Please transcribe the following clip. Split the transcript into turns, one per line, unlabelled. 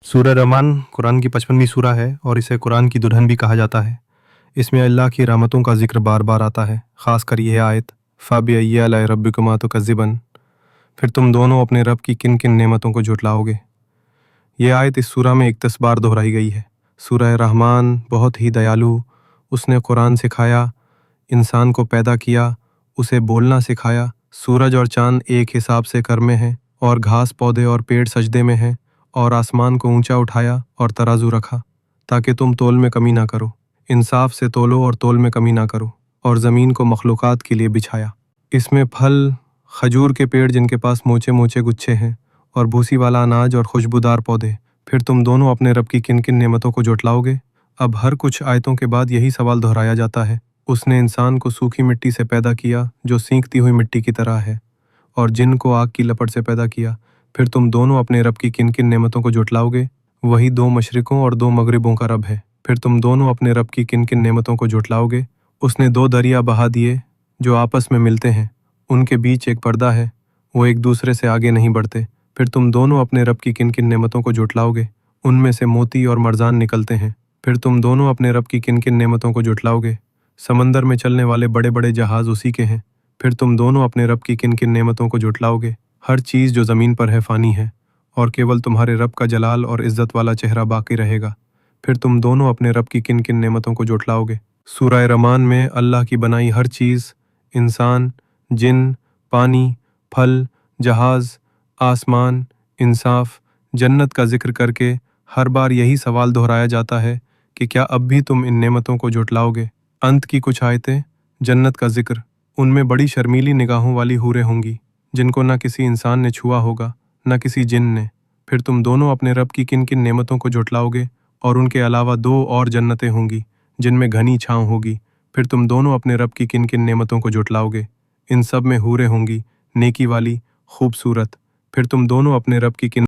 सूरह रहमान कुरान की 55वीं सूरह है और इसे कुरान की दुल्हन भी कहा जाता है। इसमें अल्लाह की रहमतों का जिक्र बार बार आता है, ख़ासकर यह आयत फ़ाबिअय्यि आलाइ रब्बिकुमा तुकज़्ज़िबान, फिर तुम दोनों अपने रब की किन किन नेमतों को झुटलाओगे। यह आयत इस सूरह में 31 बार दोहराई गई है। सूरह रहमान बहुत ही दयालु, उसने कुरान सिखाया, इंसान को पैदा किया, उसे बोलना सिखाया। सूरज और चाँद एक हिसाब से कर में हैं और घास पौधे और पेड़ सजदे में हैं, और आसमान को ऊंचा उठाया और तराजू रखा ताकि तुम तोल में कमी ना करो। इंसाफ से तोलो और तोल में कमी ना करो। और ज़मीन को मखलूक़ात के लिए बिछाया। इसमें फल, खजूर के पेड़ जिनके पास मोचे मोचे गुच्छे हैं, और भूसी वाला अनाज और खुशबूदार पौधे। फिर तुम दोनों अपने रब की किन किन नेमतों को झुटलाओगे। अब हर कुछ आयतों के बाद यही सवाल दोहराया जाता है। उसने इंसान को सूखी मिट्टी से पैदा किया जो सींकती हुई मिट्टी की तरह है, और जिन को आग की लपट से पैदा किया। फिर तुम दोनों अपने रब की किन किन नेमतों को झुटलाओगे। वही दो मशरिकों और दो मगरिबों का रब है। फिर तुम दोनों अपने रब की किन किन नेमतों को झुटलाओगे। उसने दो दरिया बहा दिए जो आपस में मिलते हैं, उनके बीच एक पर्दा है, वो एक दूसरे से आगे नहीं बढ़ते। फिर तुम दोनों अपने रब की किन किन नेमतों को झुटलाओगे। उनमें से मोती और मरजान निकलते हैं। फिर तुम दोनों अपने रब की किन किन नेमतों को झुटलाओगे। समंदर में चलने वाले बड़े बड़े जहाज़ उसी के हैं। फिर तुम दोनों अपने रब की किन किन नेमतों को झुटलाओगे। हर चीज़ जो ज़मीन पर है फ़ानी है, और केवल तुम्हारे रब का जलाल और इज़्ज़त वाला चेहरा बाकी रहेगा। फिर तुम दोनों अपने रब की किन किन नेमतों को झुटलाओगे। सूरह रहमान में अल्लाह की बनाई हर चीज़, इंसान, जिन, पानी, फल, जहाज़, आसमान, इंसाफ, जन्नत का जिक्र करके हर बार यही सवाल दोहराया जाता है कि क्या अब भी तुम इन नेमतों को झुटलाओगे। अंत की कुछ आयतें, जन्नत का जिक्र, उनमें बड़ी शर्मीली निगाहों वाली हूरें होंगी जिनको न किसी इंसान ने छुआ होगा न किसी जिन ने। फिर तुम दोनों अपने रब की किन किन नेमतों को झुटलाओगे। और उनके अलावा दो और जन्नतें होंगी जिनमें घनी छाँव होगी। फिर तुम दोनों अपने रब की किन किन नेमतों को झुटलाओगे। इन सब में हूरें होंगी नेकी वाली, खूबसूरत। फिर तुम दोनों अपने रब की किन